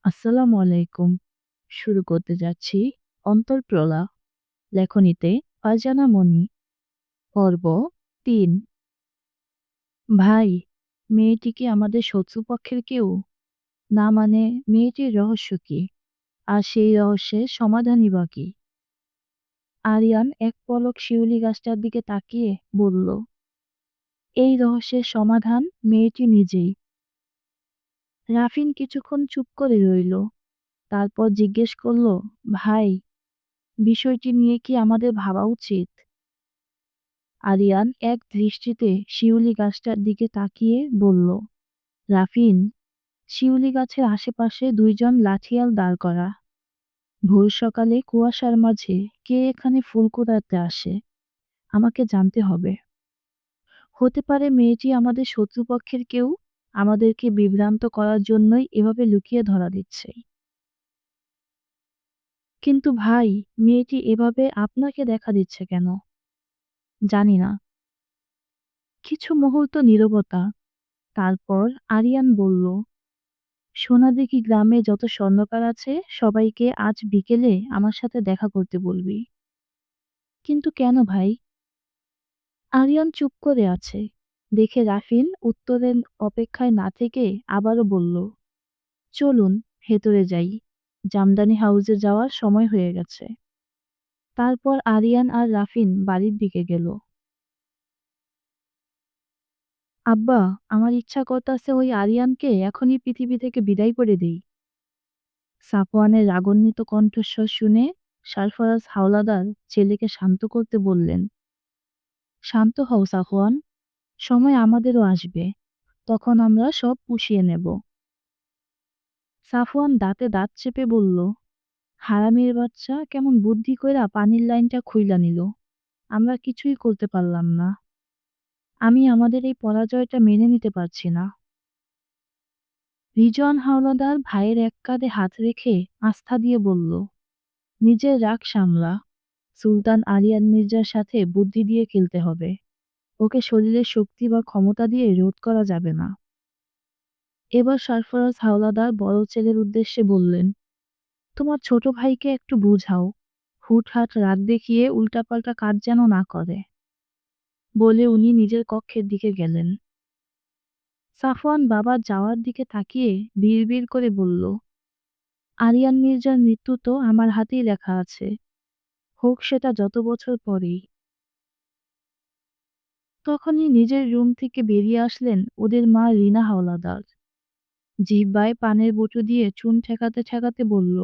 আসসালামু আলাইকুম। শুরু করতে যাচ্ছি অন্তরপ্রলা লেখনীতে অজানা মণি পর্ব ৩। ভাই, মেয়েটি কি আমাদের শত্রুপক্ষের কেউ? না মানে মেয়েটির রহস্য কি? আর সেই রহস্যের সমাধানই বা কি? আরিয়ান এক পলক শিউলি গাছটার দিকে তাকিয়ে বলল, এই রহস্যের সমাধান মেয়েটি নিজেই। রাফিন কিছুক্ষণ চুপ করে রইল। তারপর জিজ্ঞেস করল, ভাই, বিষয়টি নিয়ে কি আমাদের ভাবা উচিত? আরিয়ান এক দৃষ্টিতে শিউলি গাছটার দিকে তাকিয়ে বলল, রাফিন, শিউলি গাছের আশেপাশে দুইজন লাঠিয়াল দাঁড় করা। ভোর সকালে কুয়াশার মাঝে কে এখানে ফুল কুড়াতে আসে? আমাকে জানতে হবে। হতে পারে মেয়েটি আমাদের শত্রুপক্ষের কেউ, আমাদেরকে বিভ্রান্ত করার জন্যই এভাবে লুকিয়ে ধরা দিচ্ছে। কিন্তু ভাই, মেয়েটি এভাবে আপনাকে দেখা দিচ্ছে কেন? জানি না। কিছু মুহূর্ত নীরবতা। তারপর আরিয়ান বলল, সোনাদিঘি গ্রামে যত স্বর্ণকার আছে সবাইকে আজ বিকেলে আমার সাথে দেখা করতে বলবি। কিন্তু কেন ভাই? আরিয়ান চুপ করে আছে দেখে রাফিন উত্তরের অপেক্ষায় না থেকে আবারও বলল, চলুন ভেতরে যাই, জামদানি হাউসে যাওয়ার সময় হয়ে গেছে। তারপর আরিয়ান আর রাফিন বাড়ির দিকে গেল। আব্বা, আমার ইচ্ছা করতাছে ওই আরিয়ানকে এখনই পৃথিবী থেকে বিদায় করে দেই। সাফওয়ানের রাগান্বিত কণ্ঠস্বর শুনে সারফরাজ হাওলাদার ছেলেকে শান্ত করতে বললেন, শান্ত হও সাফওয়ান, সময় আমাদেরও আসবে, তখন আমরা সব পুষিয়ে নেব। সাফওয়ান দাঁতে দাঁত চেপে বলল, হারামির বাচ্চা কেমন বুদ্ধি কইরা পানির লাইনটা খুইলা নিল। আমরা কিছুই করতে পারলাম না। আমি আমাদের এই পরাজয়টা মেনে নিতে পারছি না। রিজওয়ান হাওলাদার ভাইয়ের এক কাঁধে হাত রেখে আস্থা দিয়ে বলল, নিজের রাগ সামলা। সুলতান আরিয়ান মির্জার সাথে বুদ্ধি দিয়ে খেলতে হবে। ওকে শরীরের শক্তি বা ক্ষমতা দিয়ে রোধ করা যাবে না। এবার সরফরাজ হাওলাদার বড় ছেলের উদ্দেশ্যে বললেন, তোমার ছোট ভাইকে একটু বুঝাও, হুটহাট রাগ দেখিয়ে উল্টাপাল্টা কাজ যেন না করে। বলে উনি নিজের কক্ষের দিকে গেলেন। সাফওয়ান বাবার যাওয়ার দিকে তাকিয়ে বিড়বিড় করে বলল, আরিয়ান মির্জার মৃত্যু তো আমার হাতেই লেখা আছে, হোক সেটা যত বছর পরেই। তখনই নিজের রুম থেকে বেরিয়ে আসলেন ওদের মা রিনা হাওলাদার। জিহ্বায় পানের বঁটু দিয়ে চুন ঠেকাতে ঠেকাতে বলল,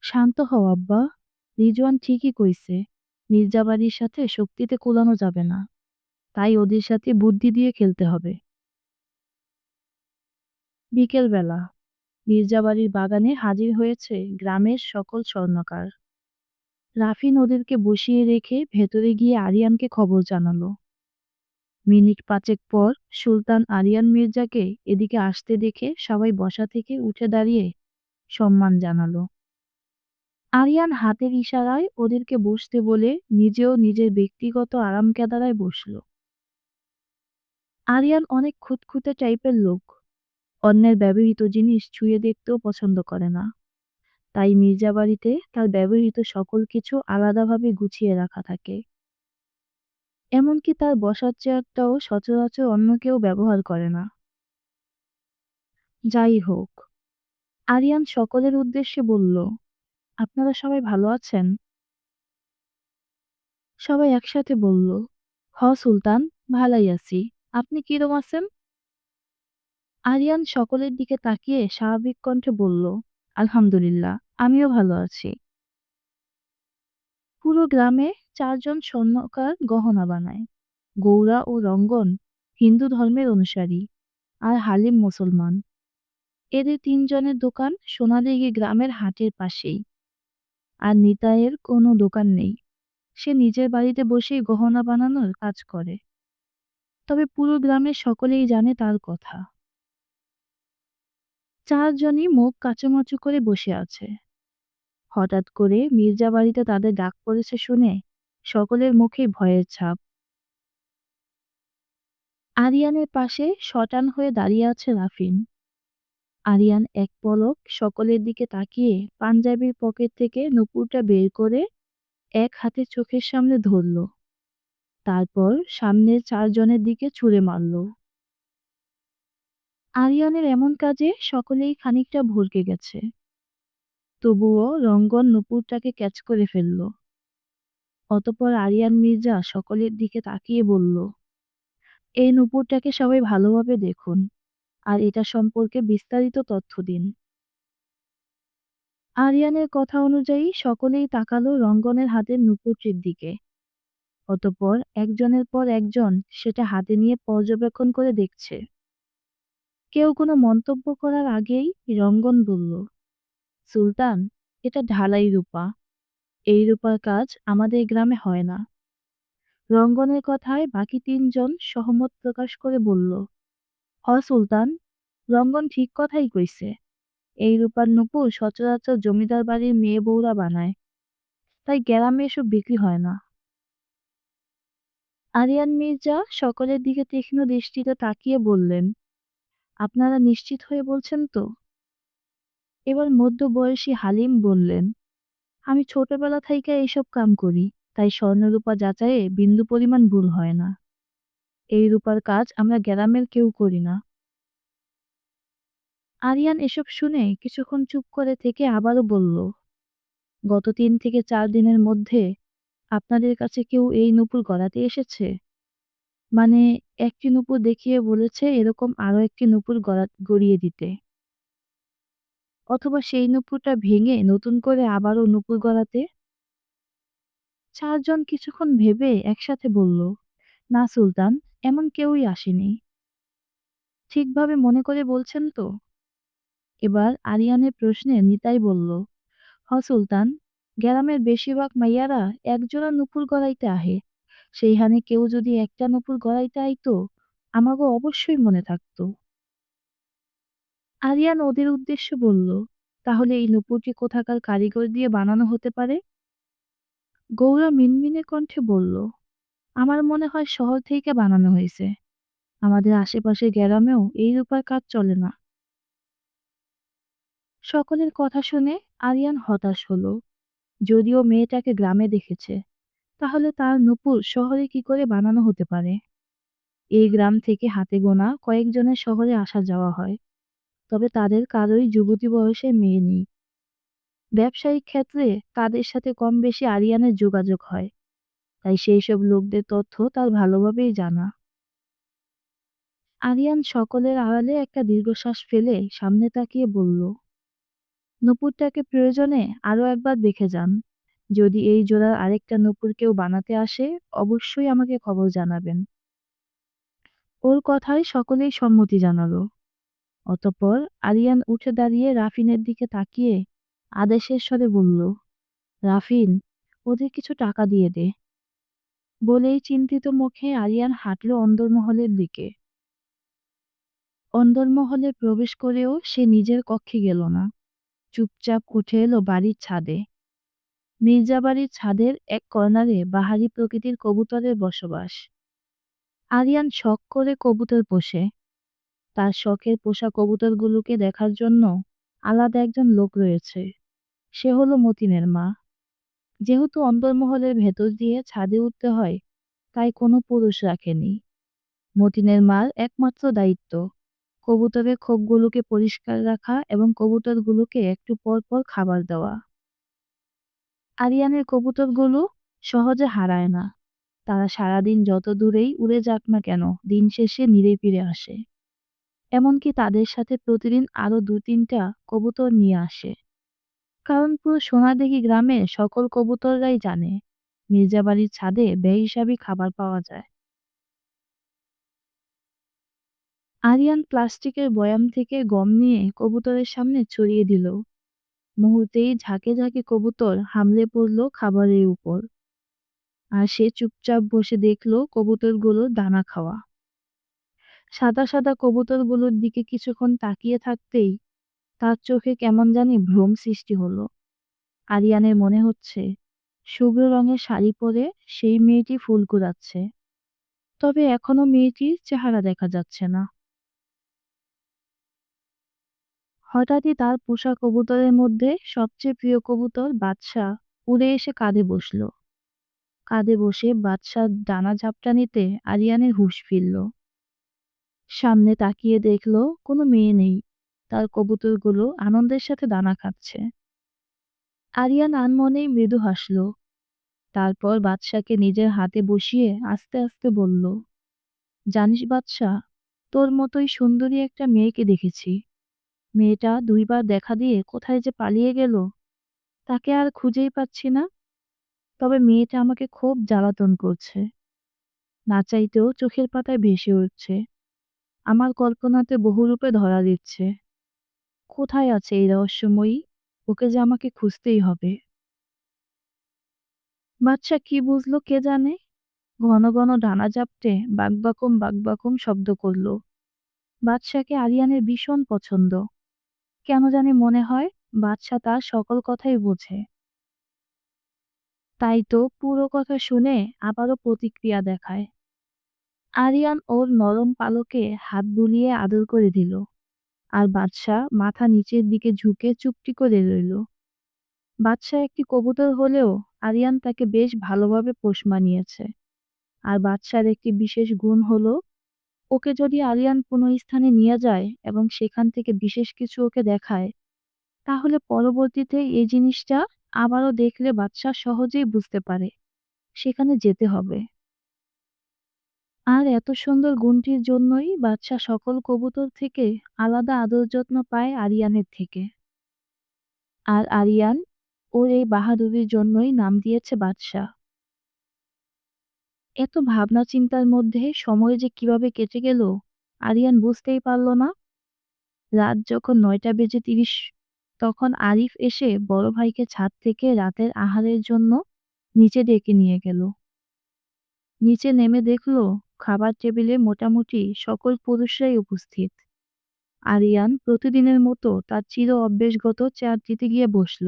শান্ত হও আব্বা, রিজওয়ান ঠিকই কইছে, মির্জাবাড়ির সাথে শক্তিতে কুলানো যাবে না, তাই ওদের সাথে বুদ্ধি দিয়ে খেলতে হবে। বিকেলবেলা মির্জাবাড়ির বাগানে হাজির হয়েছে গ্রামের সকল স্বর্ণকার। রাফিন ওদেরকে বসিয়ে রেখে ভেতরে গিয়ে আরিয়ানকে খবর জানালো। মিনিট পাঁচেক পর সুলতান আরিয়ান মির্জাকে এদিকে আসতে দেখে সবাই বসা থেকে উঠে দাঁড়িয়ে সম্মান জানালো। আরিয়ান হাতের ইশারায় ওদেরকে বসতে বলে নিজেও নিজের ব্যক্তিগত আরামকেদারায় বসল। আরিয়ান অনেক খুঁতখুঁতে টাইপের লোক, অন্যের ব্যবহৃত জিনিস ছুঁয়ে দেখতেও পছন্দ করে না। তাই মির্জাবাড়িতে তার ব্যবহৃত সকল কিছু আলাদাভাবে গুছিয়ে রাখা থাকে। এমনকি তার বসার চেয়ারটাও সচরাচর অন্য কেউ ব্যবহার করে না। যাই হোক, আরিয়ান সকলের উদ্দেশ্যে বলল, আপনারা সবাই ভালো আছেন? সবাই একসাথে বলল, হ সুলতান, ভালাই আছি। আপনি কিরম আছেন? আরিয়ান সকলের দিকে তাকিয়ে স্বাভাবিক কণ্ঠে বলল, আলহামদুলিল্লাহ, আমিও ভালো আছি। পুরো গ্রামে 4 জন স্বর্ণকার গহনা বানায়। গৌরা ও রঙ্গন হিন্দু ধর্মের অনুসারী, আর হালিম মুসলমান। এদের 3 জনের দোকান সোনাদিঘি গ্রামের হাটের পাশেই। আর নিতাইয়ের কোনো দোকান নেই, সে নিজের বাড়িতে বসেই গহনা বানানোর কাজ করে। তবে পুরো গ্রামের সকলেই জানে তার কথা। 4 জনই মুখ কাচুমাচু করে বসে আছে। হঠাৎ করে মির্জা বাড়িতে তাদের ডাক পড়েছে শুনে সকলের মুখেই ভয়ের ছাপ। আরিয়ানের পাশে শটান হয়ে দাঁড়িয়ে আছে রাফিন। আরিয়ান এক পলক সকলের দিকে তাকিয়ে পাঞ্জাবির পকেট থেকে নূপুরটা বের করে এক হাতে চোখের সামনে ধরল, তারপর সামনের চারজনের দিকে ছুঁড়ে মারল। আরিয়ানের এমন কাজে সকলেই খানিকটা ভড়কে গেছে, তবুও রঙ্গন নূপুরটাকে ক্যাচ করে ফেলল। অতঃপর আরিয়ান মির্জা সকলের দিকে তাকিয়ে বলল, এই নূপুরটাকে সবাই ভালোভাবে দেখুন আর এটা সম্পর্কে বিস্তারিত তথ্য দিন। আরিয়ানের কথা অনুযায়ী সকলেই তাকালো রঙ্গনের হাতের নূপুরটির দিকে। অতঃপর একজনের পর একজন সেটা হাতে নিয়ে পর্যবেক্ষণ করে দেখছে। কেউ কোনো মন্তব্য করার আগেই রঙ্গন বলল, সুলতান, এটা ঢালাই রূপা। এই রূপার কাজ আমাদের গ্রামে হয় না। রঙ্গনের কথায় বাকি তিনজন সহমত প্রকাশ করে বলল, হ সুলতান, রঙ্গন ঠিক কথাই কইছে। এই রূপার নূপুর সচরাচর জমিদার বাড়ির মেয়ে বউরা বানায়, তাই গ্রামে এসব বিক্রি হয় না। আরিয়ান মির্জা সকলের দিকে তীক্ষ্ণ দৃষ্টিতে তাকিয়ে বললেন, আপনারা নিশ্চিত হয়ে বলছেন তো? এবার মধ্যবয়সী হালিম বললেন, আমি ছোটবেলা থেকে এইসব কাম করি, তাই স্বর্ণরূপা যাচাইয়ে বিন্দু পরিমাণ ভুল হয় না। এই রূপার কাজ আমরা গ্রামের কেউ করি না। আরিয়ান এসব শুনে কিছুক্ষণ চুপ করে থেকে আবারও বলল, গত 3 থেকে 4 দিনের মধ্যে আপনাদের কাছে কেউ এই নূপুর গলাতে এসেছে? মানে, একটি নূপুর দেখিয়ে বলেছে এরকম আরো একটি নূপুর গড়িয়ে দিতে, অথবা সেই নূপুরটা ভেঙে নতুন করে আবারও নূপুর গড়াতে? চারজন কিছুক্ষণ ভেবে একসাথে বলল, না সুলতান, এমন কেউই আসেনি। ঠিকভাবে মনে করে বলছেন তো? এবার আরিয়ানের প্রশ্নে নিতাই বলল, হ সুলতান, গ্রামের বেশিরভাগ মাইয়ারা একজোড়া নূপুর গড়াইতে আহে। সেইখানে কেউ যদি একটা নূপুর গড়াইতে আইতো, আমাগো অবশ্যই মনে থাকতো। আরিয়ান ওদের উদ্দেশ্য বলল, তাহলে এই নূপুরটি কোথাকার কারিগর দিয়ে বানানো হতে পারে? গৌরা মিনমিনে কণ্ঠে বলল, আমার মনে হয় শহর থেকে বানানো হয়েছে। আমাদের আশেপাশে গ্রামেও এই রূপার কাজ চলে না। সকলের কথা শুনে আরিয়ান হতাশ হলো। যদিও মেয়েটাকে গ্রামে দেখেছে, তাহলে তার নূপুর শহরে কি করে বানানো হতে পারে? এই গ্রাম থেকে হাতে গোনা কয়েকজনের শহরে আসা যাওয়া হয়, তবে তাদের কারোই যুবতী বয়সে মেয়ে নেই। ব্যবসায়িক ক্ষেত্রে তাদের সাথে কম বেশি আরিয়ানের যোগাযোগ হয়, তাই সেই সব লোকদের তথ্য তার ভালোভাবেই জানা। আরিয়ান সকলের আড়ালে একটা দীর্ঘশ্বাস ফেলে সামনে তাকিয়ে বলল, নূপুরটাকে প্রয়োজনে আরো একবার দেখে যান। যদি এই জোড়ার আরেকটা নূপুর কেউ বানাতে আসে, অবশ্যই আমাকে খবর জানাবেন। ওর কথায় সকলেই সম্মতি জানালো। অতঃপর আরিয়ান উঠে দাঁড়িয়ে রাফিনের দিকে তাকিয়ে আদেশের স্বরে বলল, রাফিন, ওদের কিছু টাকা দিয়ে দে। বলেই চিন্তিত মুখে আরিয়ান হাঁটল অন্দরমহলের দিকে। অন্দরমহলে প্রবেশ করেও সে নিজের কক্ষে গেল না, চুপচাপ উঠে এলো বাড়ির ছাদে। মির্জা বাড়ির ছাদের এক কর্নারে বাহারি প্রকৃতির কবুতরের বসবাস। আরিয়ান শখ করে কবুতর পোষে। তার শখের পোষা কবুতরগুলোকে দেখার জন্য আলাদা একজন লোক রয়েছে। সে হলো মতিনের মা। যেহেতু অন্দরমহলের ভেতর দিয়ে ছাদে উঠতে হয়, তাই কোনো পুরুষ রাখেনি। মতিনের মার একমাত্র দায়িত্ব কবুতরের খোপগুলোকে পরিষ্কার রাখা এবং কবুতরগুলোকে একটু পর পর খাবার দেওয়া। আরিয়ানের কবুতরগুলো সহজে হারায় না। তারা সারাদিন যত দূরেই উড়ে যাক না কেন, দিন শেষে নিরে ফিরে আসে। এমনকি তাদের সাথে প্রতিদিন আরো 2-3টা কবুতর নিয়ে আসে। কারণ পুরো সোনাদিঘি গ্রামের সকল কবুতররাই জানে মির্জাবাড়ির ছাদে বেহিসাবি খাবার পাওয়া যায়। আরিয়ান প্লাস্টিকের বয়াম থেকে গম নিয়ে কবুতরের সামনে ছড়িয়ে দিল। মুহূর্তেই ঝাঁকে ঝাঁকে কবুতর হামলে পড়ল খাবারের উপর। আর সে চুপচাপ বসে দেখল কবুতরগুলো দানা খাওয়া। সাদা সাদা কবুতরগুলোর দিকে কিছুক্ষণ তাকিয়ে থাকতেই তার চোখে কেমন জানি ভ্রম সৃষ্টি হলো। আরিয়ানের মনে হচ্ছে শুভ্র রঙের শাড়ি পরে সেই মেয়েটি ফুল কুড়াচ্ছে, তবে এখনো মেয়েটির চেহারা দেখা যাচ্ছে না। হঠাৎই তার পোষা কবুতরের মধ্যে সবচেয়ে প্রিয় কবুতর বাদশা উড়ে এসে কাঁধে বসল। কাঁধে বসে বাদশার ডানা ঝাপটানিতে আরিয়ানের হুঁশ ফিরল। সামনে তাকিয়ে দেখল কোনো মেয়ে নেই, তার কবুতরগুলো আনন্দের সাথে দানা খাচ্ছে। আরিয়ান আনমনেই মৃদু হাসল। তারপর বাদশাকে নিজের হাতে বসিয়ে আস্তে আস্তে বলল, জানিস বাদশা, তোর মতোই সুন্দরী একটা মেয়েকে দেখেছি। মেয়েটা দুইবার দেখা দিয়ে কোথায় যে পালিয়ে গেল, তাকে আর খুঁজেই পাচ্ছি না। তবে মেয়েটা আমাকে খুব জ্বালাতন করছে, না চাইতেও চোখের পাতায় ভেসে উঠছে, আমার কল্পনাতে বহুরূপে ধরা দিচ্ছে। কোথায় আছে এই রহস্যময়ী? ওকে যে আমাকে খুঁজতেই হবে। বাদশা কি বুঝলো কে জানে, ঘন ঘন ডানা ঝাপটে বাকবাকুম বাকবাকুম শব্দ করল। বাদশাকে আরিয়ানের ভীষণ পছন্দ। কেন জানি মনে হয় বাদশা তার সকল কথাই বোঝে। তাই তো পুরো কথা শুনে আবারও প্রতিক্রিয়া দেখায়। আরিয়ান ওর নরম পালকে হাত বুলিয়ে আদর করে দিল, আর বাদশা মাথা নিচের দিকে ঝুঁকে চুপটি করে রইল। বাদশা একটি কবুতর হলেও আরিয়ান তাকে বেশ ভালোভাবে পোষ মানিয়েছে। আর বাদশার একটি বিশেষ গুণ হলো, ওকে যদি আরিয়ান কোনো স্থানে নিয়ে যায় এবং সেখান থেকে বিশেষ কিছু ওকে দেখায়, তাহলে পরবর্তীতে এই জিনিসটা আবারও দেখলে বাদশা সহজেই বুঝতে পারে সেখানে যেতে হবে। আর এত সুন্দর গুণটির জন্যই বাদশা সকল কবুতর থেকে আলাদা আদর যত্ন পায় আরিয়ানের থেকে। আর আরিয়ান ওর এই বাহাদুরির জন্যই নাম দিয়েছে বাদশা। এত ভাবনা চিন্তার মধ্যে সময় যে কিভাবে কেটে গেল আরিয়ান বুঝতেই পারল না। রাত যখন ৯টা বেজে ৩০, তখন আরিফ এসে বড় ভাইকে ছাদ থেকে রাতের আহারের জন্য নিচে ডেকে নিয়ে গেল। নিচে নেমে দেখল খাবার টেবিলে মোটামুটি সকল পুরুষরাই উপস্থিত। আরিয়ান প্রতিদিনের মতো তার চির অভ্যেসগত চেয়ারটিতে গিয়ে বসল।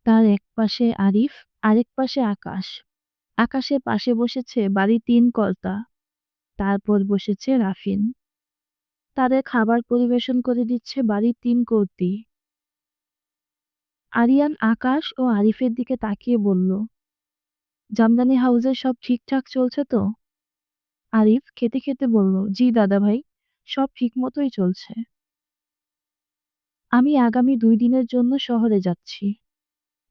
তার এক পাশে আরিফ, আরেক পাশে আকাশ। আকাশের পাশে বসেছে বাড়ির ৩ কর্তা, তারপর বসেছে রাফিন। তাদের খাবার পরিবেশন করে দিচ্ছে বাড়ির ৩ কর্তি। আরিয়ান আকাশ ও আরিফের দিকে তাকিয়ে বলল, জামদানি হাউসে সব ঠিকঠাক চলছে তো? আরিফ খেতে খেতে বলল, জি দাদা ভাই, সব ঠিক মতোই চলছে। আমি আগামী ২ দিনের জন্য শহরে যাচ্ছি।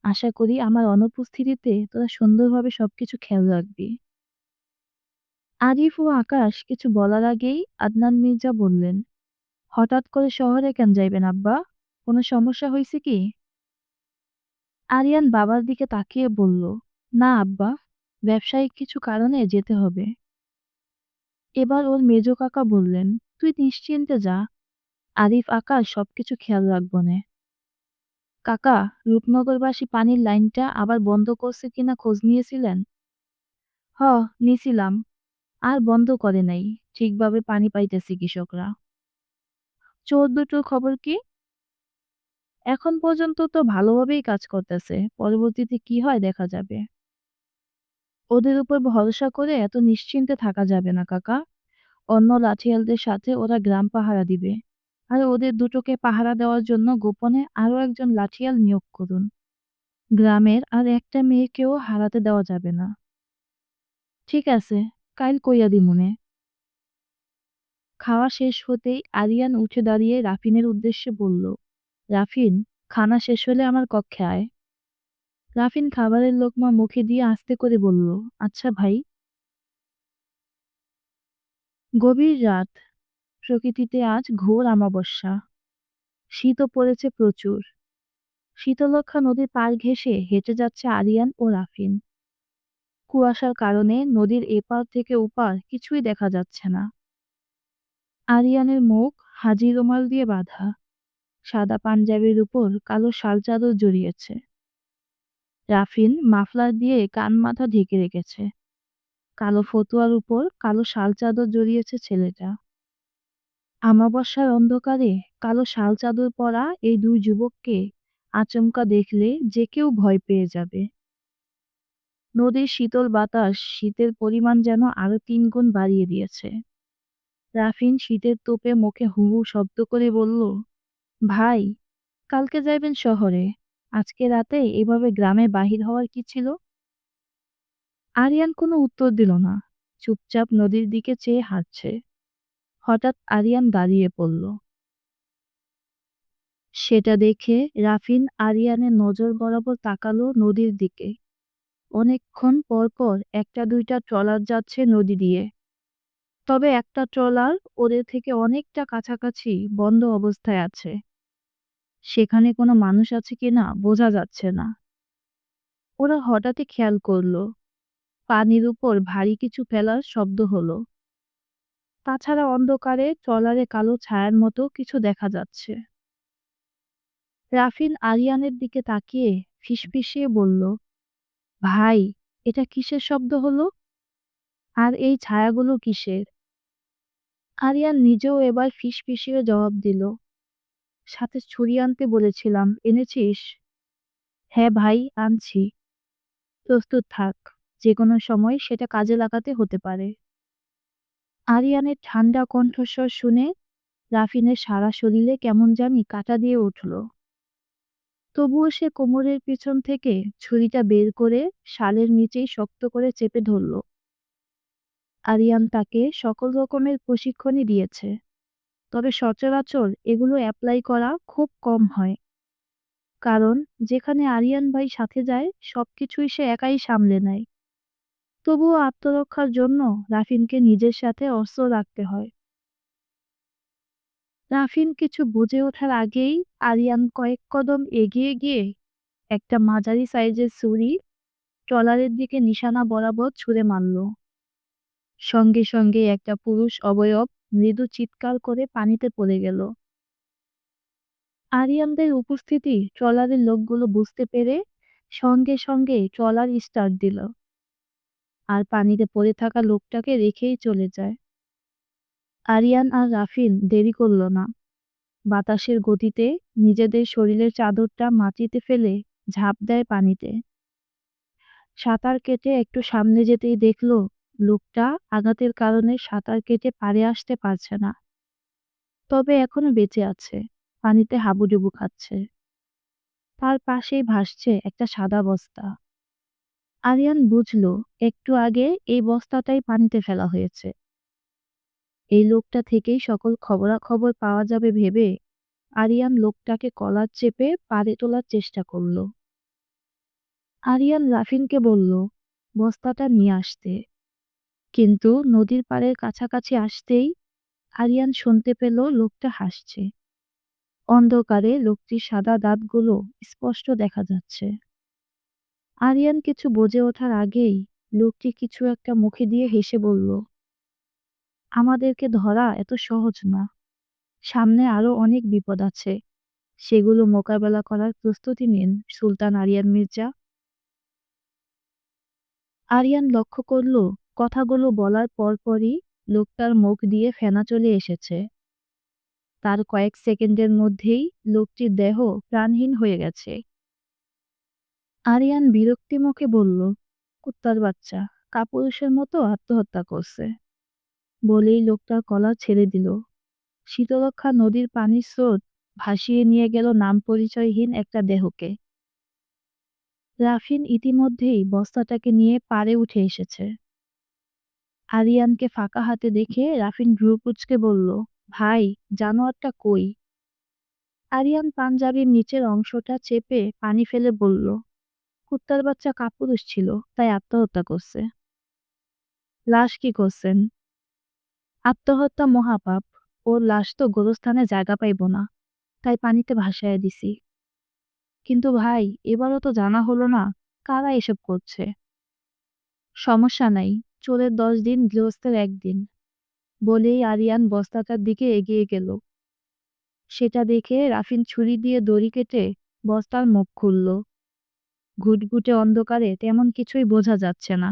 আশা করি আমার অনুপস্থিতিতে তোরা সুন্দরভাবে সবকিছু খেয়াল রাখবি। আরিফ ও আকাশ কিছু বলার আগেই আদনান মির্জা বললেন, হঠাৎ করে শহরে কেন যাইবেন আব্বা? কোনো সমস্যা হয়েছে কি? আরিয়ান বাবার দিকে তাকিয়ে বলল, না আব্বা, ব্যবসায়িক কিছু কারণে যেতে হবে। এবার ওর মেজ কাকা বললেন, তুই নিশ্চিন্তে যা, আরিফ আকাশ সবকিছু খেয়াল রাখবনে। কাকা, রূপনগরবাসী পানির লাইনটা আবার বন্ধ করছে কিনা খোঁজ নিয়েছিলেন? হ, নিছিলাম। আর বন্ধ করে নাই, ঠিকভাবে পানি পাইতেছে কৃষকরা। চোর দুটোর খবর কি? এখন পর্যন্ত তো ভালোভাবেই কাজ করতেছে, পরবর্তীতে কি হয় দেখা যাবে। ওদের উপর ভরসা করে এত নিশ্চিন্তে থাকা যাবে না কাকা। অন্য লাঠিয়ালদের সাথে ওরা গ্রাম পাহারা দিবে, আর ওদের দুটোকে পাহারা দেওয়ার জন্য গোপনে আরো একজন লাঠিয়াল নিয়োগ করুন। গ্রামের আর একটা মেয়েকেও হারাতে দেওয়া যাবে না। ঠিক আছে, কাইল কইয়া দিমুনে। খাওয়া শেষ হতেই আরিয়ান উঠে দাঁড়িয়ে রাফিনের উদ্দেশ্যে বলল, রাফিন, খানা শেষ হলে আমার কক্ষে আয়। রাফিন খাবারের লোকমা মুখে দিয়ে আস্তে করে বলল, আচ্ছা ভাই। গভীর রাত, প্রকৃতিতে আজ ঘোর অমাবস্যা। শীতও পড়েছে প্রচুর। শীতলক্ষ্যা নদীর পাড় ঘেঁষে হেঁটে যাচ্ছে আরিয়ান ও রাফিন। কুয়াশার কারণে নদীর এপার থেকে ওপার কিছুই দেখা যাচ্ছে না। আরিয়ানের মুখ হাজি রুমাল দিয়ে বাঁধা, সাদা পাঞ্জাবির উপর কালো শাল চাদর জড়িয়েছে। রাফিন মাফলার দিয়ে কান মাথা ঢেকে রেখেছে। কালো ফতুয়ার উপর কালো শাল চাদর জড়িয়েছে ছেলেটা। আমাবস্যার অন্ধকারে কালো শাল চাদর পরা এই ২ যুবককে আচমকা দেখলে যে কেউ ভয় পেয়ে যাবে। নদীর শীতল বাতাস শীতের পরিমাণ যেন আরো ৩ গুণ বাড়িয়ে দিয়েছে। রাফিন শীতের তোপে মুখে হু হু শব্দ করে বলল, ভাই, কালকে যাইবেন শহরে, আজকে রাতে এভাবে গ্রামে বাহির হওয়ার কি ছিল? আরিয়ান কোনো উত্তর দিল না, চুপচাপ নদীর দিকে চেয়ে হাঁটছে। হঠাৎ আরিয়ান দাঁড়িয়ে পড়ল। সেটা দেখে রাফিন আরিয়ানের নজর বরাবর তাকালো নদীর দিকে। অনেকক্ষণ পর পর একটা দুইটা ট্রলার যাচ্ছে নদী দিয়ে। তবে একটা ট্রলার ওদের থেকে অনেকটা কাছাকাছি বন্ধ অবস্থায় আছে। সেখানে কোনো মানুষ আছে কিনা বোঝা যাচ্ছে না। ওরা হঠাৎই খেয়াল করলো পানির উপর ভারী কিছু ফেলার শব্দ হলো। তাছাড়া অন্ধকারে ট্রলারে কালো ছায়ার মতো কিছু দেখা যাচ্ছে। রাফিন আরিয়ানের দিকে তাকিয়ে ফিসফিসিয়ে বলল, ভাই, এটা কিসের শব্দ হলো? আর এই ছায়াগুলো কিসের? আরিয়ান নিজেও এবার ফিসফিসিয়ে জবাব দিল, সাথে ছুরি আনতে বলেছিলাম, এনেছিস? হ্যাঁ ভাই, আনছি। প্রস্তুত থাক, যে কোনো সময় সেটা কাজে লাগাতে হতে পারে। আরিয়ানের ঠান্ডা কণ্ঠস্বর শুনে রাফিনের সারা শরীরে কেমন জানি কাঁটা দিয়ে উঠল। তবুও সে কোমরের পিছন থেকে ছুরিটা বের করে শালের নিচেই শক্ত করে চেপে ধরল। আরিয়ান তাকে সকল রকমের প্রশিক্ষণই দিয়েছে, তবে সচরাচর এগুলো অ্যাপ্লাই করা খুব কম হয়। কারণ যেখানে আরিয়ান ভাই সাথে যায় সবকিছুই সে একাই সামলে নেয়। তবুও আত্মরক্ষার জন্য রাফিনকে নিজের সাথে অস্ত্র রাখতে হয়। রাফিন কিছু বুঝে ওঠার আগেই আরিয়ান কয়েক কদম এগিয়ে গিয়ে একটা মাঝারি সাইজের ছুরি ট্রলারের দিকে নিশানা বরাবর ছুঁড়ে মারল। সঙ্গে সঙ্গে একটা পুরুষ অবয়ব মৃদু চিৎকার করে পানিতে পড়ে গেল। আরিয়ানদের উপস্থিতি ট্রলারের লোকগুলো বুঝতে পেরে সঙ্গে সঙ্গে ট্রলার স্টার্ট দিল আর পানিতে পড়ে থাকা লোকটাকে রেখেই চলে যায়। আরিয়ান আর রাফিন দেরি করল না। বাতাসের গতিতে নিজেদের শরীরের চাদরটা মাটিতে ফেলে ঝাঁপ দেয় পানিতে। সাঁতার কেটে একটু সামনে যেতেই দেখলো লোকটা আঘাতের কারণে সাঁতার কেটে পাড়ে আসতে পারছে না। তবে এখনো বেঁচে আছে, পানিতে হাবুডুবু খাচ্ছে। তার পাশেই ভাসছে একটা সাদা বস্তা। আরিয়ান বুঝলো একটু আগে এই বস্তাটাই পানিতে ফেলা হয়েছে। এই লোকটা থেকেই সকল খবরাখবর পাওয়া যাবে ভেবে আরিয়ান লোকটাকে কলার চেপে পাড়ে তোলার চেষ্টা করলো। আরিয়ান রাফিনকে বলল বস্তাটা নিয়ে আসতে, কিন্তু নদীর পাড়ের কাছাকাছি আসতেই আরিয়ান শুনতে পেল লোকটা হাসছে। অন্ধকারে লোকটির সাদা দাঁতগুলো স্পষ্ট দেখা যাচ্ছে। আরিয়ান কিছু বুঝে ওঠার আগেই লোকটি কিছু একটা মুখে দিয়ে হেসে বলল, আমাদেরকে ধরা এত সহজ না, সামনে আরো অনেক বিপদ আছে, সেগুলো মোকাবেলা করার প্রস্তুতি নিন সুলতান আরিয়ান মির্জা। আরিয়ান লক্ষ্য করল কথাগুলো বলার পরপরই লোকটার মুখ দিয়ে ফেনা চলে এসেছে। তার কয়েক সেকেন্ডের মধ্যেই লোকটির দেহ প্রাণহীন হয়ে গেছে। আরিয়ান বিরক্তি মুখে বলল, কুত্তার বাচ্চা, কাপুরুষের মতো আত্মহত্যা করছে। বলেই লোকটার কলার ছেড়ে দিল। শীতলক্ষ্যা নদীর পানির স্রোত ভাসিয়ে নিয়ে গেল নাম পরিচয়হীন একটা দেহকে। রাফিন ইতিমধ্যেই বস্তাটাকে নিয়ে পাড়ে উঠে এসেছে। আরিয়ানকে ফাঁকা হাতে দেখে রাফিন ভ্রু কুঁচকে বলল, ভাই, জানোয়ারটা কই? আরিয়ান পাঞ্জাবির নিচের অংশটা চেপে পানি ফেলে বলল, কুত্তার বাচ্চা কাপুরুষ ছিল, তাই আত্মহত্যা করছে। লাশ কি করছেন? আত্মহত্যা মহাপাপ, ওর লাশ তো গোরস্থানে জায়গা পাইব না, তাই পানিতে ভাসাইয়া দিছি। কিন্তু ভাই, এবারও তো জানা হলো না কারা এসব করছে। সমস্যা নাই, চোরের 10 দিন গৃহস্থের 1 দিন। বলেই আরিয়ান বস্তাটার দিকে এগিয়ে গেল। সেটা দেখে রাফিন ছুরি দিয়ে দড়ি কেটে বস্তার মুখ খুলল। ঘুটঘুটে অন্ধকারে তেমন কিছুই বোঝা যাচ্ছে না।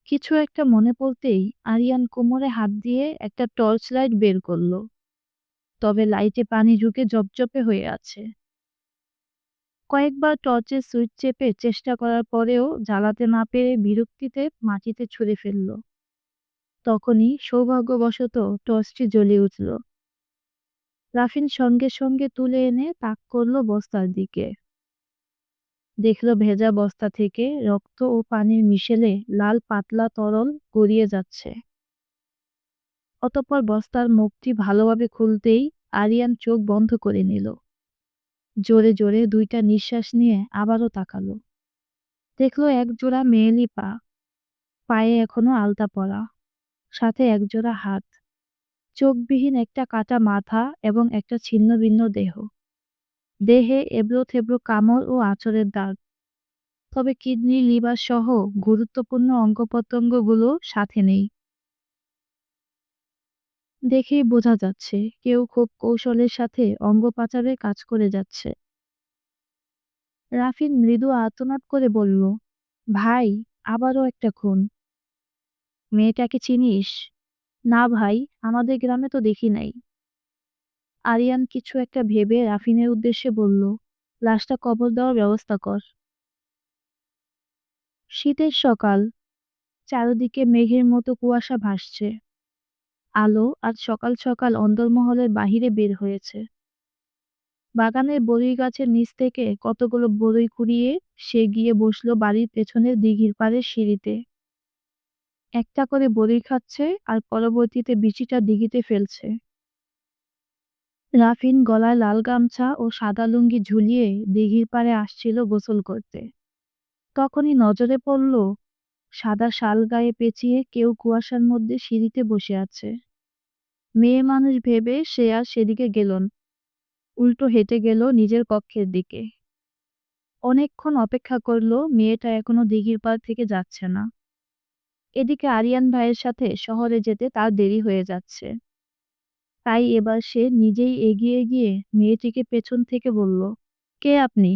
কিছু একটা মনে পড়তেই আরিয়ান কোমরে হাত দিয়ে একটা টর্চ লাইট বের করলো। তবে লাইটে পানি ঢুকে জপজপে হয়ে আছে। কয়েকবার টর্চের সুইচ চেপে চেষ্টা করার পরেও জ্বালাতে না পেরে বিরক্তিতে মাটিতে ছুঁড়ে ফেলল। তখনই সৌভাগ্যবশত টর্চটি জ্বলে উঠল। রাফিন সঙ্গে সঙ্গে তুলে এনে তাক করলো বস্তার দিকে। দেখলো ভেজা বস্তা থেকে রক্ত ও পানির মিশেলে লাল পাতলা তরল গড়িয়ে যাচ্ছে। অতঃপর বস্তার মুখটি ভালোভাবে খুলতেই আরিয়ান চোখ বন্ধ করে নিল। জোরে জোরে 2টা নিঃশ্বাস নিয়ে আবারও তাকালো। দেখলো একজোড়া মেয়েলি পা, পায়ে এখনো আলতা পরা, সাথে একজোড়া হাত, চোখবিহীন একটা কাটা মাথা এবং একটা ছিন্ন ভিন্ন দেহ। দেহে এবড়ো থেবড়ো কামড় ও আঁচড়ের দাগ, তবে কিডনি লিভার সহ গুরুত্বপূর্ণ অঙ্গপ্রত্যঙ্গগুলো সাথে নেই। দেখেই বোঝা যাচ্ছে কেউ খুব কৌশলের সাথে অঙ্গ পাচারের কাজ করে যাচ্ছে। রাফিন মৃদু আর্তনাদ করে বলল, ভাই, আবারও একটা খুন। মেয়েটাকে চিনিস? না ভাই, আমাদের গ্রামে তো দেখি নাই। আরিয়ান কিছু একটা ভেবে রাফিনের উদ্দেশ্যে বলল, লাশটা কবর দেওয়ার ব্যবস্থা কর। শীতের সকাল, চারদিকে মেঘের মতো কুয়াশা ভাসছে। আলো আজ সকাল সকাল অন্দরমহলের বাহিরে বের হয়েছে। বাগানের বড়ই গাছের নিচ থেকে কতগুলো বড়ই কুড়িয়ে সে গিয়ে বসলো বাড়ির পেছনের দিঘির পাড়ের সিঁড়িতে। একটা করে বড়ই খাচ্ছে আর পরবর্তীতে বিচিটা দিঘিতে ফেলছে। রাফিন গলায় লাল গামছা ও সাদা লুঙ্গি ঝুলিয়ে দিঘির পাড়ে আসছিল গোসল করতে। তখনই নজরে পড়ল সাদা শাল গায়ে পেঁচিয়ে কেউ কুয়াশার মধ্যে সিঁড়িতে বসে আছে। মেয়ে মানুষ ভেবে সে আর সেদিকে গেল না, উল্টো হেঁটে গেল নিজের কক্ষের দিকে। অনেকক্ষণ অপেক্ষা করলো, মেয়েটা এখনো দিঘির পাড় থেকে যাচ্ছে না। এদিকে আরিয়ান ভাইয়ের সাথে শহরে যেতে তার দেরি হয়ে যাচ্ছে। তাই এবার সে নিজেই এগিয়ে গিয়ে মেয়েটিকে পেছন থেকে বলল, কে আপনি?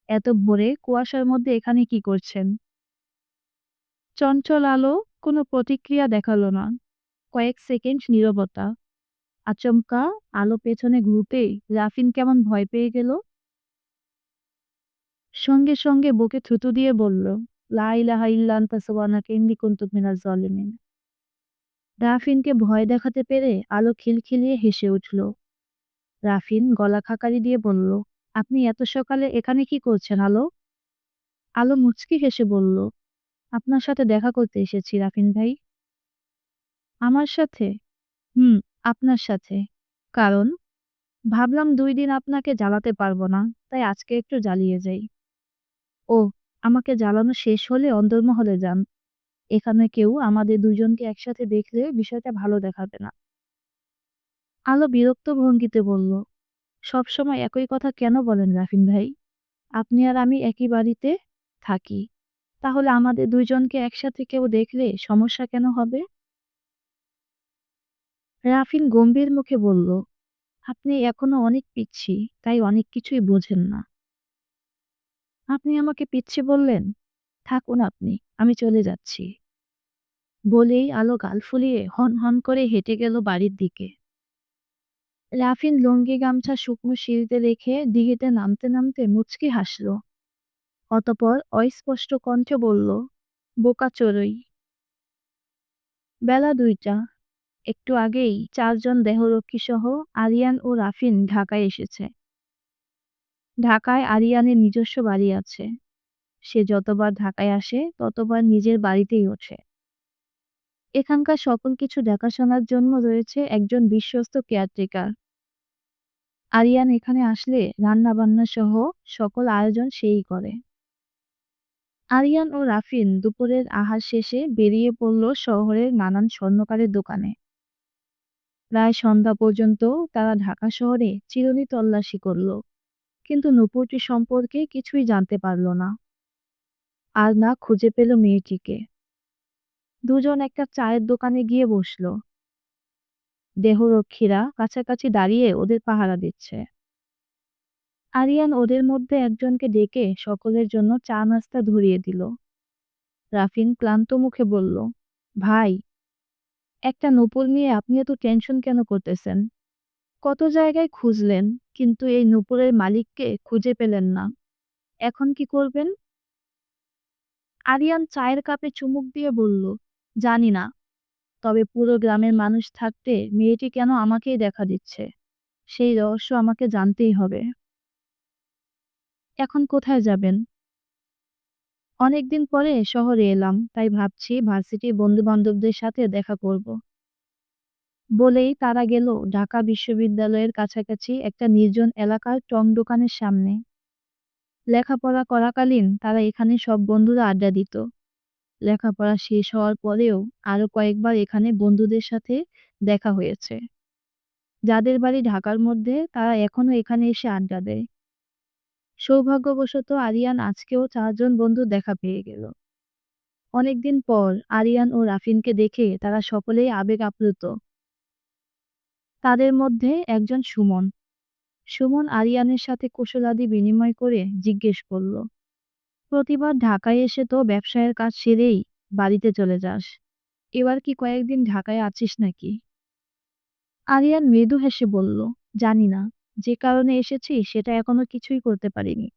এত ভোরে কুয়াশার মধ্যে এখানে কি করছেন? চঞ্চল আলো কোনো প্রতিক্রিয়া দেখালো না। কয়েক সেকেন্ড নীরবতা। আচমকা আলো পেছনে ঘুরতেই রাফিন কেমন ভয় পেয়ে গেল। সঙ্গে সঙ্গে বুকে থুতু দিয়ে বলল, লা ইলাহা ইল্লা আনতা সুবহানাকা ইন্নী কুনতু মিনাজ জালিমিন। রাফিনকে ভয় দেখাতে পেরে আলো খিলখিলিয়ে হেসে উঠল। রাফিন গলা খাকারি দিয়ে বলল, আপনি এত সকালে এখানে কি করছেন আলো? আলো মুচকি হেসে বলল, আপনার সাথে দেখা করতে এসেছি রাফিন ভাই। আমার সাথে? হুম, আপনার সাথে। কারণ ভাবলাম 2 দিন আপনাকে জ্বালাতে পারবো না, তাই আজকে একটু জ্বালিয়ে যাই। ও, আমাকে জ্বালানো শেষ হলে অন্দরমহলে যান। এখানে কেউ আমাদের দুজনকে একসাথে দেখলে বিষয়টা ভালো দেখাবে না। আলো বিরক্ত ভঙ্গিতে বলল, সবসময় একই কথা কেন বলেন রাফিন ভাই? আপনি আর আমি একই বাড়িতে থাকি। তাহলে আমাদের দুইজনকে একসাথে কেউ দেখলে সমস্যা কেন হবে? রাফিন গম্ভীর মুখে বলল, আপনি এখনো অনেক পিচ্ছি, তাই অনেক কিছুই বোঝেন না। আপনি আমাকে পিচ্ছি বললেন? থাকুন আপনি, আমি চলে যাচ্ছি। বলেই আলো গাল ফুলিয়ে হন হন করে হেঁটে গেল বাড়ির দিকে। রাফিন লুঙ্গি গামছা শুকনো সিঁড়িতে রেখে দিঘিতে নামতে নামতে মুচকি হাসল। অতঃপর অস্পষ্ট কণ্ঠে বলল, বোকা চড়ুই। বেলা 2টা। একটু আগেই 4 জন দেহরক্ষী সহ আরিয়ান ও রাফিন ঢাকায় এসেছে। ঢাকায় আরিয়ানের নিজস্ব বাড়ি আছে। সে যতবার ঢাকায় আসে ততবার নিজের বাড়িতেই ওঠে। এখানকার সকল কিছু দেখাশোনার জন্য রয়েছে একজন বিশ্বস্ত কেয়ারটেকার। আরিয়ান এখানে আসলে রান্না বান্না সহ সকল আয়োজন সেই করে। আরিয়ান ও রাফিন দুপুরের আহার শেষে বেরিয়ে পড়ল শহরের নানান স্বর্ণকারের দোকানে। প্রায় সন্ধ্যা পর্যন্ত তারা ঢাকা শহরে চিরুনি তল্লাশি করল, কিন্তু নূপুরটি সম্পর্কে কিছুই জানতে পারল না। আর না খুঁজে পেল মেয়েটিকে। দুজন একটা চায়ের দোকানে গিয়ে বসল। দেহরক্ষীরা কাছাকাছি দাঁড়িয়ে ওদের পাহারা দিচ্ছে। আরিয়ান ওদের মধ্যে একজনকে ডেকে সকলের জন্য চা নাস্তা ধরিয়ে দিল। রাফিন ক্লান্ত মুখে বলল, ভাই, একটা নূপুর নিয়ে আপনি এত টেনশন কেন করতেছেন? কত জায়গায় খুঁজলেন, কিন্তু এই নূপুরের মালিককে খুঁজে পেলেন না। এখন কি করবেন? আরিয়ান চায়ের কাপে চুমুক দিয়ে বলল, জানি না, তবে পুরো গ্রামের মানুষ থাকতে মেয়েটি কেন আমাকেই দেখা দিচ্ছে? সেই রহস্য আমাকে জানতেই হবে। এখন কোথায় যাবেন? অনেকদিন পরে শহরে এলাম, তাই ভাবছি ভার্সিটির বন্ধু-বান্ধবদের সাথে দেখা করব। বলেই তারা গেল ঢাকা বিশ্ববিদ্যালয়ের কাছাকাছি একটা নির্জন এলাকার টং দোকানের সামনে। লেখাপড়া করাকালীন তারা এখানে সব বন্ধুরা আড্ডা দিত। লেখাপড়া শেষ হওয়ার পরেও আরো কয়েকবার এখানে বন্ধুদের সাথে দেখা হয়েছে। যাদের বাড়ি ঢাকার মধ্যে তারা এখনো এখানে এসে আড্ডা দেয়। সৌভাগ্যবশত আরিয়ান আজকেও ৪ জন বন্ধুর দেখা পেয়ে গেল। অনেকদিন পর আরিয়ান ও রাফিনকে দেখে তারা সকলেই আবেগ আপ্লুত। তাদের মধ্যে একজন সুমন। সুমন আরিয়ানের সাথে কুশলাদি বিনিময় করে জিজ্ঞেস করল, প্রতিবার ঢাকায় এসে তো ব্যবসায়ের কাজ সেরেই বাড়িতে চলে যাস। এবার কি কয়েকদিন ঢাকায় আছিস নাকি? আরিয়ান মৃদু হেসে বলল, জানি না, যে কারণে এসেছি সেটা এখনো কিছুই করতে পারিনি।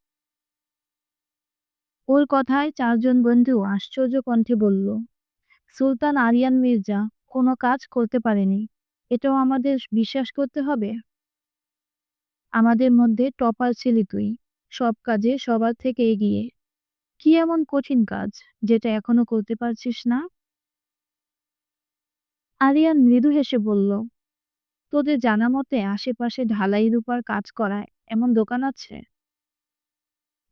ওর কথায় ৪ জন বন্ধু আশ্চর্য কণ্ঠে বলল, সুলতান আরিয়ান মির্জা কোনো কাজ করতে পারেনি, এটাও আমাদের বিশ্বাস করতে হবে? আমাদের মধ্যে টপার ছিলি তুই, সব কাজে সবার থেকে এগিয়ে। কি এমন কঠিন কাজ যেটা এখনো করতে পারছিস না? আরিয়ান মৃদু হেসে বলল, তোদের জানা মতে আশেপাশে ঢালাই রূপার কাজ করায় এমন দোকান আছে?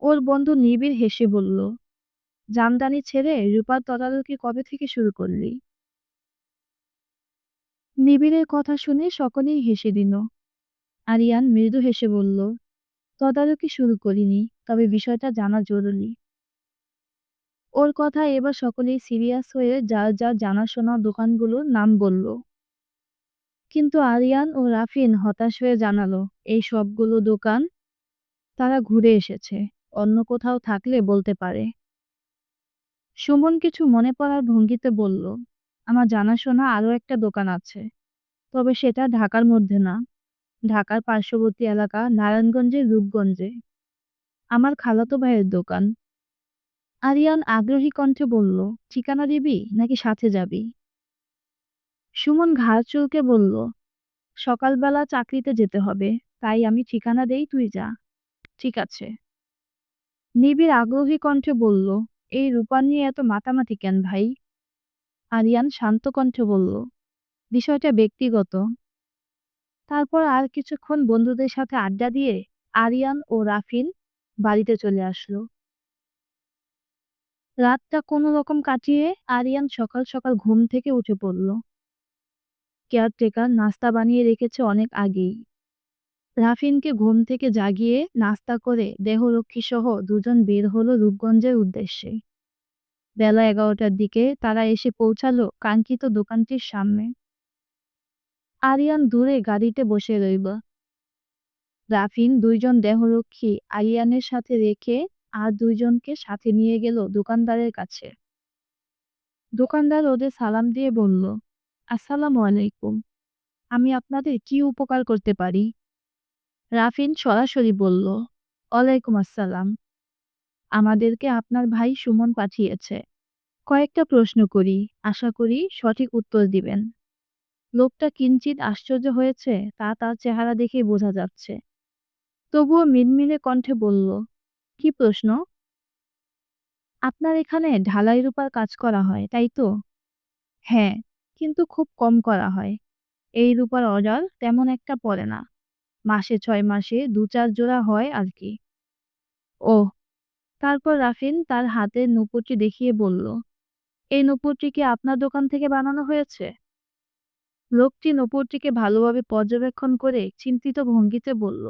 ওর বন্ধু নিবিড় হেসে বলল, জামদানি ছেড়ে রূপার তদারকি কবে থেকে শুরু করলি? নিবিড়ের কথা শুনে সকলেই হেসে দিল। আরিয়ান মৃদু হেসে বলল, তদারকি শুরু করিনি, তবে বিষয়টা জানা জরুরি। ওর কথায় এবার সকলেই সিরিয়াস হয়ে যার যার জানাশোনা দোকানগুলোর নাম বলল। কিন্তু আরিয়ান ও রাফিন হতাশ হয়ে জানালো, এই সবগুলো দোকান তারা ঘুরে এসেছে, অন্য কোথাও থাকলে বলতে পারে। সুমন কিছু মনে পড়ার ভঙ্গিতে বলল, আমার জানাশোনা আরো একটা দোকান আছে, তবে সেটা ঢাকার মধ্যে না, ঢাকার পার্শ্ববর্তী এলাকা নারায়ণগঞ্জের রূপগঞ্জে। আমার খালাতো ভাইয়ের দোকান। আরিয়ান আগ্রহী কণ্ঠে বলল, ঠিকানা দিবি নাকি সাথে যাবি? সুমন ঘাড় চুলকে বলল, সকালবেলা চাকরিতে যেতে হবে, তাই আমি ঠিকানা দেই, তুই যা। ঠিক আছে। নিবিড় আগ্রহী কণ্ঠে বলল, এই রূপা নিয়ে এত মাতামাতি কেন ভাই? আরিয়ান শান্ত কণ্ঠে বলল, বিষয়টা ব্যক্তিগত। তারপর আর কিছুক্ষণ বন্ধুদের সাথে আড্ডা দিয়ে আরিয়ান ও রাফিন বাড়িতে চলে আসলো। রাতটা কোনো রকম কাটিয়ে আরিয়ান সকাল সকাল ঘুম থেকে উঠে পড়ল। কেয়ারটেকার নাস্তা বানিয়ে রেখেছে অনেক আগেই। রাফিনকে ঘুম থেকে জাগিয়ে নাস্তা করে দেহরক্ষী সহ দুজন বের হলো রূপগঞ্জের উদ্দেশ্যে। বেলা ১১টার দিকে তারা এসে পৌঁছালো কাঙ্ক্ষিত দোকানটির সামনে। আরিয়ান দূরে গাড়িতে বসে রইল। রাফিন ২ জন দেহরক্ষী আরিয়ানের সাথে রেখে আর ২ জনকে সাথে নিয়ে গেল দোকানদারের কাছে। দোকানদার ওদের সালাম দিয়ে বলল, আসসালামু আলাইকুম, আমি আপনাদের কি উপকার করতে পারি? রাফিন সরাসরি বলল, ওয়ালাইকুম আসসালাম, আমাদেরকে আপনার ভাই সুমন পাঠিয়েছে। কয়েকটা প্রশ্ন করি, আশা করি সঠিক উত্তর দিবেন। লোকটা কিঞ্চিৎ আশ্চর্য হয়েছে তা তার চেহারা দেখেই বোঝা যাচ্ছে। তবুও মিনমিনে কণ্ঠে বলল, কি প্রশ্ন? আপনার এখানে ঢালাই রূপার কাজ করা হয়, তাই তো? হ্যাঁ, কিন্তু খুব কম করা হয়। এই রূপার অর্ডার তেমন একটা পড়ে না। মাসে ৬ মাসে ২-৪ জোড়া হয় আর কি। ওহ! তারপর রাফিন তার হাতের নূপুরটি দেখিয়ে বলল, এই নূপুরটি কি আপনার দোকান থেকে বানানো হয়েছে? লোকটি নূপুরটিকে ভালোভাবে পর্যবেক্ষণ করে চিন্তিত ভঙ্গিতে বলল,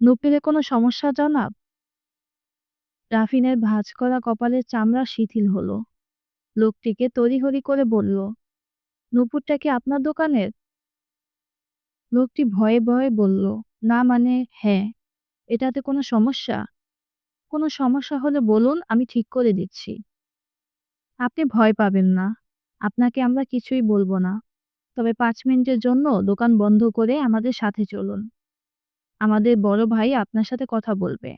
নূপুরে কোনো সমস্যা জনাব? রাফিনের ভাঁজ করা কপালের চামড়া শিথিল হলো। লোকটিকে তড়িঘড়ি করে বলল, নূপুরটা কি আপনার দোকানের? লোকটি ভয়ে ভয়ে বলল, না মানে হ্যাঁ। এটাতে কোনো সমস্যা? কোনো সমস্যা হলে বলুন, আমি ঠিক করে দিচ্ছি। আপনি ভয় পাবেন না, আপনাকে আমরা কিছুই বলবো না। তবে ৫ মিনিটের জন্য দোকান বন্ধ করে আমাদের সাথে চলুন। আমাদের বড় ভাই আপনার সাথে কথা বলবে।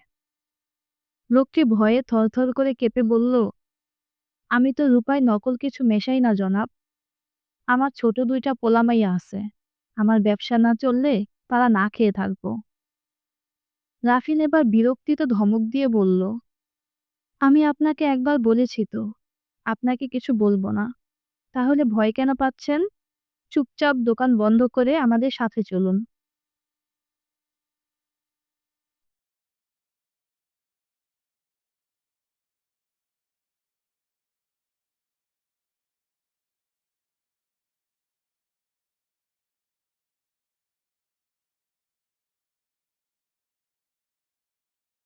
লোকটি ভয়ে থরথর করে কেঁপে বলল, আমি তো রূপায় নকল কিছু মেশাই না জনাব। আমার ছোট ২টা পোলামাইয়া আছে। আমার ব্যবসা না চললে তারা না খেয়ে থাকবো। রাফিন এবার বিরক্তিতে ধমক দিয়ে বলল, আমি আপনাকে একবার বলেছি তো, আপনাকে কিছু বলবো না। তাহলে ভয় কেন পাচ্ছেন? চুপচাপ দোকান বন্ধ করে আমাদের সাথে চলুন।